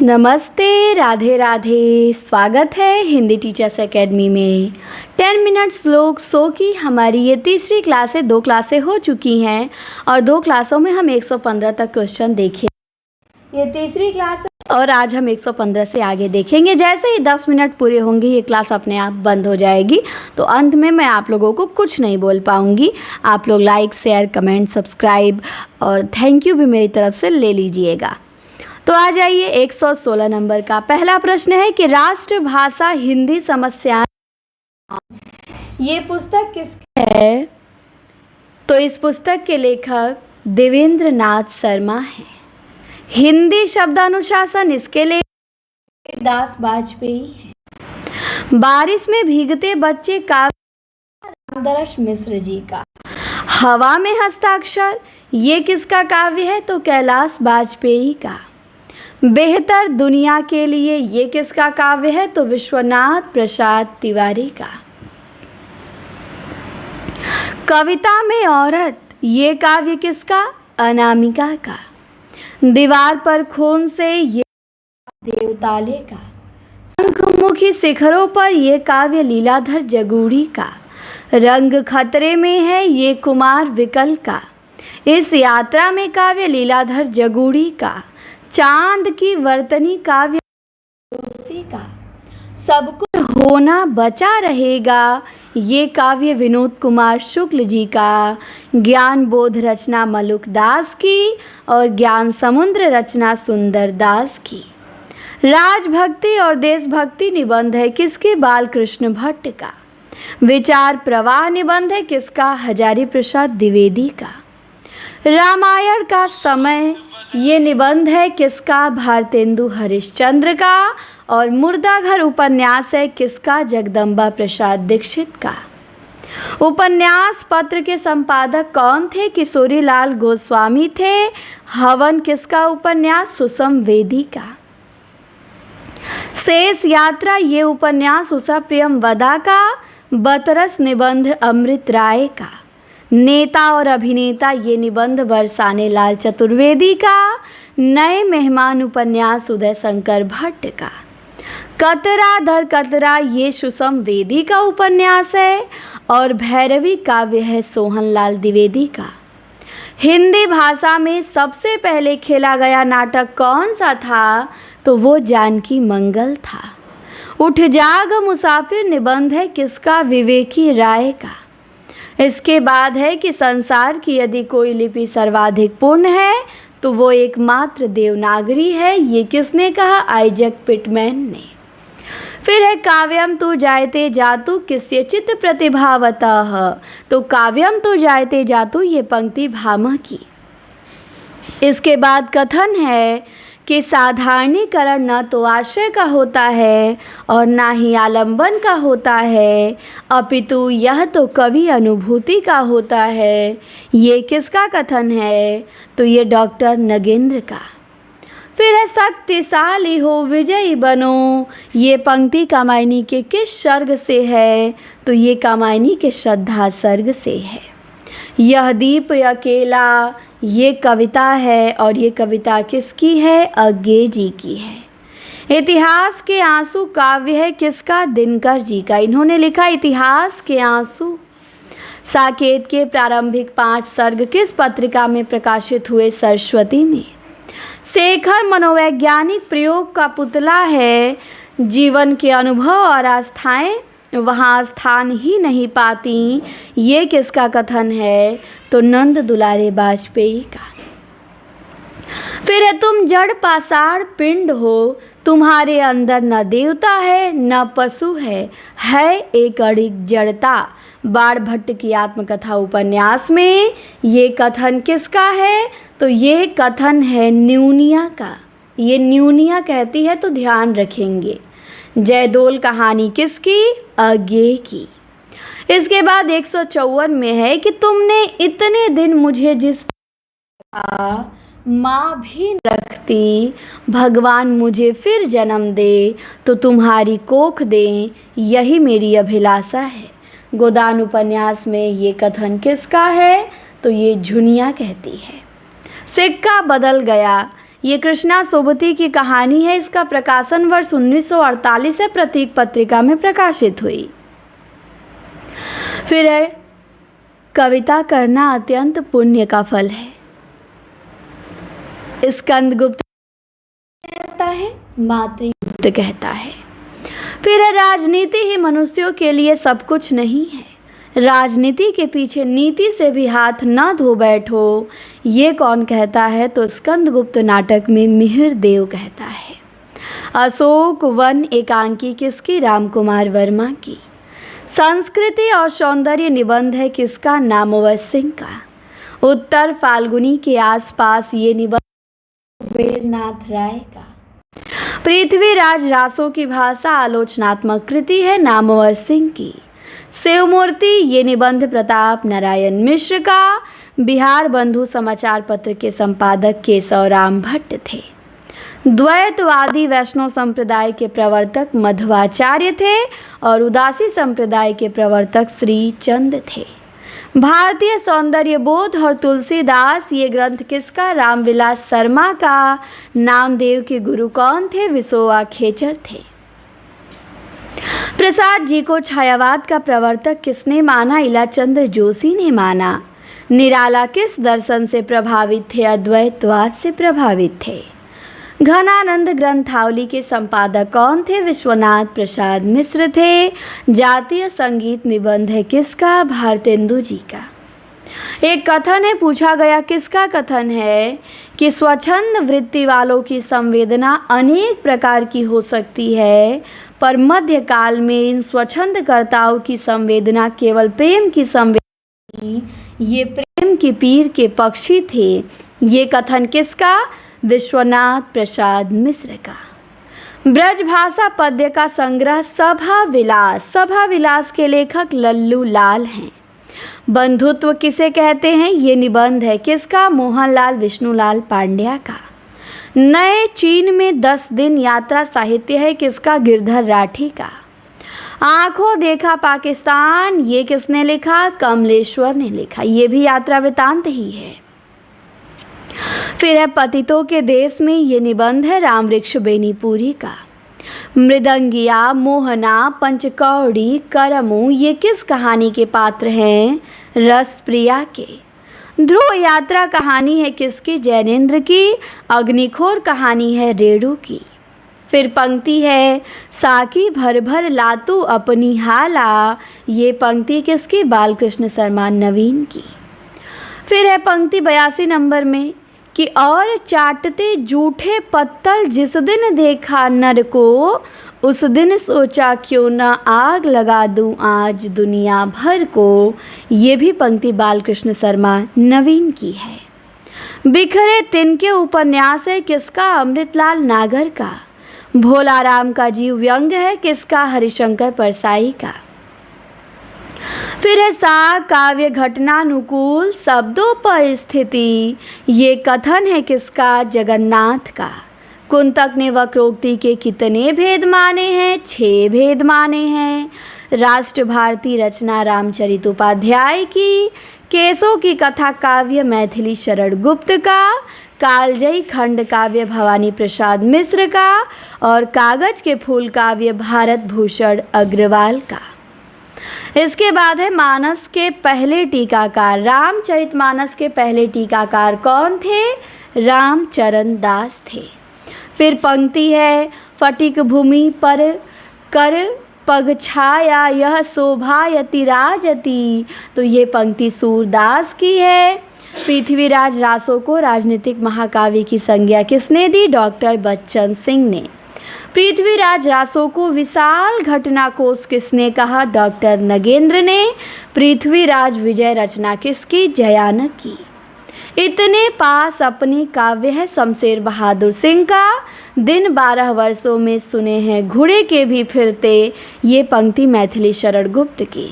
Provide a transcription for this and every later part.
नमस्ते, राधे राधे। स्वागत है हिंदी टीचर्स एकेडमी में। 10 मिनट श्लोक शो की हमारी ये तीसरी क्लास है। 2 क्लासें हो चुकी हैं और 2 क्लासों में हम 115 तक क्वेश्चन देखे। ये तीसरी क्लास है और आज हम 115 से आगे देखेंगे। जैसे ही 10 मिनट पूरे होंगे ये क्लास अपने आप बंद हो जाएगी, तो अंत में मैं आप लोगों को कुछ नहीं बोल पाऊँगी। आप लोग लाइक, शेयर, कमेंट, सब्सक्राइब और थैंक यू भी मेरी तरफ से ले लीजिएगा। तो आ जाइए 116 नंबर का पहला प्रश्न है कि राष्ट्रभाषा हिंदी समस्या, ये पुस्तक किसकी है? तो इस पुस्तक के लेखक देवेंद्र नाथ शर्मा हैं। हिंदी शब्दानुशासन इसके लेखक दास वाजपेयी हैं। बारिश में भीगते बच्चे काव्य रामदरस मिश्र जी का। हवा में हस्ताक्षर ये किसका काव्य है? तो कैलाश वाजपेयी का। बेहतर दुनिया के लिए ये किसका काव्य है? तो विश्वनाथ प्रसाद तिवारी का। कविता में औरत ये काव्य किसका? अनामिका का। दीवार पर खून से ये देवताले का। शंखमुखी शिखरों पर ये काव्य लीलाधर जगूड़ी का। रंग खतरे में है ये कुमार विकल का। इस यात्रा में काव्य लीलाधर जगूड़ी का। चांद की वर्तनी काव्य का। सब कुछ होना बचा रहेगा ये काव्य विनोद कुमार शुक्ल जी का। ज्ञान बोध रचना मलुक दास की और ज्ञान समुद्र रचना सुंदर दास की। राजभक्ति और देशभक्ति निबंध है किसके? बालकृष्ण भट्ट का। विचार प्रवाह निबंध है किसका? हजारी प्रसाद द्विवेदी का। रामायण का समय ये निबंध है किसका? भारतेंदु हरिश्चंद्र का। और मुर्दाघर उपन्यास है किसका? जगदम्बा प्रसाद दीक्षित का। उपन्यास पत्र के संपादक कौन थे? किशोरी लाल गोस्वामी थे। हवन किसका उपन्यास? सुषम वेदी का। शेष यात्रा ये उपन्यास उषा प्रियमवदा का। बतरस निबंध अमृत राय का। नेता और अभिनेता ये निबंध बरसाने लाल चतुर्वेदी का। नए मेहमान उपन्यास उदय शंकर भट्ट का। कतरा दर कतरा ये सुषम वेदी का उपन्यास है और भैरवी काव्य है सोहनलाल द्विवेदी का। हिंदी भाषा में सबसे पहले खेला गया नाटक कौन सा था? तो वो जानकी मंगल था। उठ जाग मुसाफिर निबंध है किसका? विवेकी राय का। इसके बाद है कि संसार की यदि कोई लिपि सर्वाधिक पूर्ण है तो वो एकमात्र देवनागरी है। ये किसने कहा? आइजैक पिटमैन ने। फिर है काव्यम तु जायते जातु किस्यचित् प्रतिभावतः। तो काव्यम तु जायते जातु ये पंक्ति भामह की। इसके बाद कथन है कि साधारणीकरण न तो आशय का होता है और ना ही आलंबन का होता है, अपितु यह तो कवि अनुभूति का होता है। ये किसका कथन है? तो ये डॉक्टर नगेंद्र का। फिर है शक्तिशाली हो विजयी बनो, ये पंक्ति कामायनी के किस सर्ग से है? तो ये कामायनी के श्रद्धा सर्ग से है। यह दीप अकेला ये कविता है और ये कविता किसकी है? अज्ञे जी की है। इतिहास के आंसू काव्य है किसका? दिनकर जी का। इन्होंने लिखा इतिहास के आंसू। साकेत के प्रारंभिक 5 सर्ग किस पत्रिका में प्रकाशित हुए? सरस्वती में। शेखर मनोवैज्ञानिक प्रयोग का पुतला है। जीवन के अनुभव और आस्थाएं वहाँ स्थान ही नहीं पाती। ये किसका कथन है? तो नंद दुलारे वाजपेयी का। फिर है तुम जड़ पाषाण पिंड हो, तुम्हारे अंदर न देवता है न पशु है एक अड़िग जड़ता। बाणभट्ट की आत्मकथा उपन्यास में ये कथन किसका है? तो ये कथन है न्यूनिया का। ये न्यूनिया कहती है तो ध्यान रखेंगे। जयदोल कहानी किसकी? अज्ञे की। इसके बाद 154 में है कि तुमने इतने दिन मुझे जिस माँ भी रखती, भगवान मुझे फिर जन्म दे तो तुम्हारी कोख दें, यही मेरी अभिलाषा है। गोदान उपन्यास में ये कथन किसका है? तो ये झुनिया कहती है। सिक्का बदल गया ये कृष्णा सोबती की कहानी है। इसका प्रकाशन वर्ष 1948 से प्रतीक पत्रिका में प्रकाशित हुई। फिर है कविता करना अत्यंत पुण्य का फल है। स्कंदगुप्त कहता है, मातृगुप्त कहता है। फिर है राजनीति ही मनुष्यों के लिए सब कुछ नहीं है। राजनीति के पीछे नीति से भी हाथ न धो बैठो, ये कौन कहता है? तो स्कंदगुप्त नाटक में मिहिर देव कहता है। अशोक वन एकांकी किसकी? राम कुमार वर्मा की। संस्कृति और सौंदर्य निबंध है किसका? नामवर सिंह का। उत्तर फाल्गुनी के आसपास ये निबंध कुबेरनाथ राय का। पृथ्वीराज रासो की भाषा आलोचनात्मक कृति है नामवर सिंह की। शिवमूर्ति ये निबंध प्रताप नारायण मिश्र का। बिहार बंधु समाचार पत्र के संपादक केशवराम भट्ट थे। द्वैतवादी वैष्णव संप्रदाय के प्रवर्तक मध्वाचार्य थे और उदासी संप्रदाय के प्रवर्तक श्री चंद थे। भारतीय सौंदर्य बोध और तुलसीदास ये ग्रंथ किसका? रामविलास शर्मा का। नामदेव के गुरु कौन थे? विसोआ खेचर थे। प्रसाद जी को छायावाद का प्रवर्तक किसने माना? इलाचंद्र जोशी ने माना। निराला किस दर्शन से प्रभावित थे? अद्वैतवाद से प्रभावित थे। घनानंद ग्रंथावली के संपादक कौन थे? विश्वनाथ प्रसाद मिश्र थे। जातीय संगीत निबंध है किसका? भारतेंदु जी का। एक कथन है, पूछा गया किसका कथन है कि स्वच्छंद वृत्ति वालों की संवेदना अनेक प्रकार की हो सकती है, पर मध्यकाल में इन स्वच्छंद कर्ताओं की संवेदना केवल प्रेम की संवेदना थी। ये प्रेम के पीर के पक्षी थे। ये कथन किसका? विश्वनाथ प्रसाद मिश्र का। ब्रजभाषा पद्य का संग्रह सभा विलास। सभा विलास के लेखक लल्लू लाल हैं। बंधुत्व किसे कहते हैं? ये निबंध है किसका? मोहनलाल विष्णुलाल पांड्या का। नए चीन में 10 दिन यात्रा साहित्य है किसका? गिरधर राठी का। आंखों देखा पाकिस्तान ये किसने लिखा? कमलेश्वर ने लिखा। ये भी यात्रा वृतांत ही है। फिर है पतितों के देश में ये निबंध है रामवृक्ष बेनीपुरी का। मृदंगिया, मोहना, पंचकौड़ी, करमू ये किस कहानी के पात्र हैं? रसप्रिया के। ध्रुव यात्रा कहानी है किसकी? जैनेन्द्र की। अग्निखोर कहानी है रेणु की। फिर पंक्ति है साकी भर भर लातू अपनी हाला। ये पंक्ति किसकी? बालकृष्ण शर्मा नवीन की। फिर है पंक्ति 82 नंबर में कि और चाटते जूठे पत्तल जिस दिन देखा नर को, उस दिन सोचा क्यों ना आग लगा दूं आज दुनिया भर को। ये भी पंक्ति बालकृष्ण शर्मा नवीन की है। बिखरे तिनके उपन्यास है किसका? अमृतलाल नागर का। भोलाराम का जीव व्यंग है किसका? हरिशंकर परसाई का। फिर है सा काव्य घटनानुकूल शब्दों पर स्थिति। ये कथन है किसका? जगन्नाथ का। कुंतक ने वक्रोक्ति के कितने भेद माने हैं? 6 भेद माने हैं। राष्ट्र भारती रचना रामचरित उपाध्याय की। केसों की कथा काव्य मैथिली शरण गुप्त का। कालजयी खंड काव्य भवानी प्रसाद मिश्र का। और कागज के फूल काव्य भारत भूषण अग्रवाल का। इसके बाद है मानस के पहले टीकाकार। रामचरितमानस के पहले टीकाकार कौन थे? रामचरण दास थे। फिर पंक्ति है फटिक भूमि पर कर पग छाया यह शोभायति राजति। तो ये पंक्ति सूरदास की है। पृथ्वीराज रासो को राजनीतिक महाकाव्य की संज्ञा किसने दी? डॉक्टर बच्चन सिंह ने। पृथ्वीराज रासो को विशाल घटनाकोश किसने कहा? डॉक्टर नगेंद्र ने। पृथ्वीराज विजय रचना किसकी? जयानक की। इतने पास अपनी काव्य है शमशेर बहादुर सिंह का। दिन 12 वर्षों में सुने हैं घोड़े के भी फिरते। ये पंक्ति मैथिली शरण गुप्त की।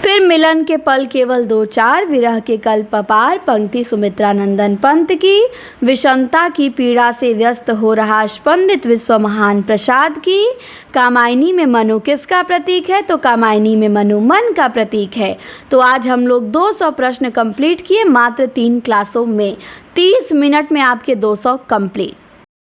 फिर मिलन के पल केवल दो चार, विरह के कल्प अपार, पंक्ति सुमित्रा नंदन पंत की, विषमता की पीड़ा से व्यस्त हो रहा स्पंदित विश्व महान प्रसाद की। कामायनी में मनु किसका प्रतीक है? तो कामायनी में मनु मन का प्रतीक है। तो आज हम लोग 200 प्रश्न कंप्लीट किए मात्र 3 क्लासों में। 30 मिनट में आपके 200 कंप्लीट।